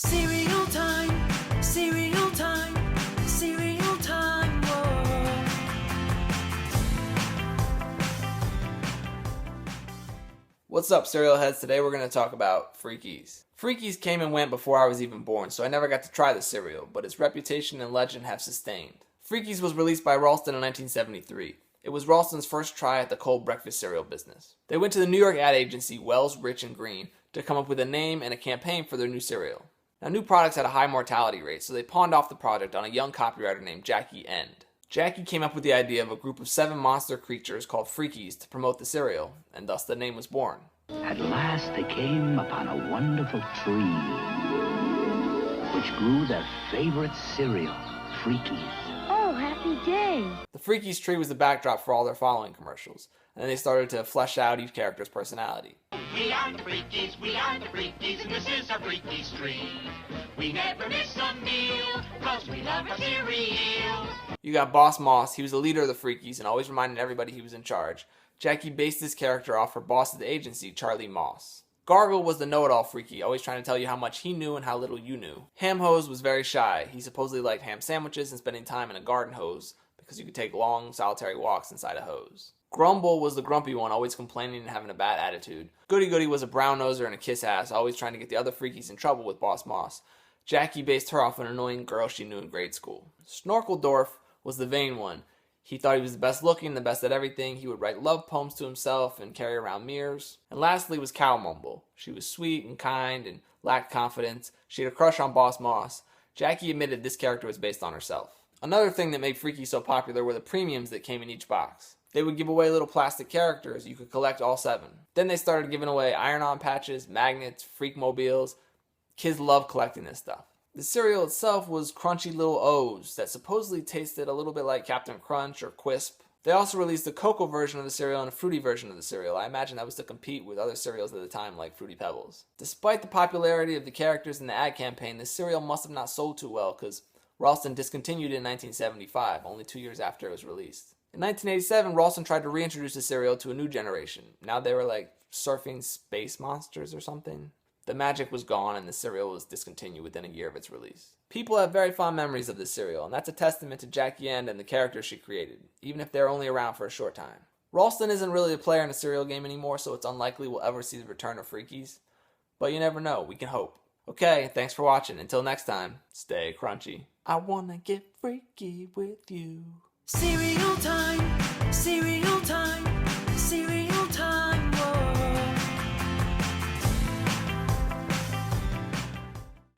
Cereal time, cereal time, cereal time, whoa. What's up, cereal heads? Today we're going to talk about Freakies. Freakies came and went before I was even born, so I never got to try the cereal, but its reputation and legend have sustained. Freakies was released by Ralston in 1973. It was Ralston's first try at the cold breakfast cereal business. They went to the New York ad agency Wells, Rich, and Green to come up with a name and a campaign for their new cereal. Now, new products had a high mortality rate, so they pawned off the project on a young copywriter named Jackie End. Jackie came up with the idea of a group of 7 monster creatures called Freakies to promote the cereal, and thus the name was born. At last they came upon a wonderful tree, which grew their favorite cereal, Freakies. Oh, happy day. The Freakies tree was the backdrop for all their following commercials, and then they started to flesh out each character's personality. We are the Freakies, and this is our Freakies tree. We never miss a meal, 'cause we love our cereal. You got Boss Moss. He was the leader of the Freakies and always reminded everybody he was in charge. Jackie based his character off her boss at the agency, Charlie Moss. Gargle was the know-it-all Freaky, always trying to tell you how much he knew and how little you knew. Ham Hose was very shy. He supposedly liked ham sandwiches and spending time in a garden hose because you could take long, solitary walks inside a hose. Grumble was the grumpy one, always complaining and having a bad attitude. Goody Goody was a brown-noser and a kiss-ass, always trying to get the other Freakies in trouble with Boss Moss. Jackie based her off an annoying girl she knew in grade school. Snorkeldorf was the vain one. He thought he was the best looking, the best at everything. He would write love poems to himself and carry around mirrors. And lastly was Cow Mumble. She was sweet and kind and lacked confidence. She had a crush on Boss Moss. Jackie admitted this character was based on herself. Another thing that made Freaky so popular were the premiums that came in each box. They would give away little plastic characters. You could collect all 7. Then they started giving away iron-on patches, magnets, freak mobiles. Kids loved collecting this stuff. The cereal itself was crunchy little O's that supposedly tasted a little bit like Captain Crunch or Quisp. They also released a cocoa version of the cereal and a fruity version of the cereal. I imagine that was to compete with other cereals at the time like Fruity Pebbles. Despite the popularity of the characters in the ad campaign, the cereal must have not sold too well because Ralston discontinued it in 1975, only 2 years after it was released. In 1987, Ralston tried to reintroduce the cereal to a new generation. Now they were like surfing space monsters or something. The magic was gone and the cereal was discontinued within a year of its release. People have very fond memories of this cereal, and that's a testament to Jackie End and the characters she created, even if they're only around for a short time. Ralston isn't really a player in a cereal game anymore, so it's unlikely we'll ever see the return of Freakies. But you never know, we can hope. Okay, thanks for watching. Until next time, stay crunchy. I wanna get freaky with you. Cereal time, cereal time.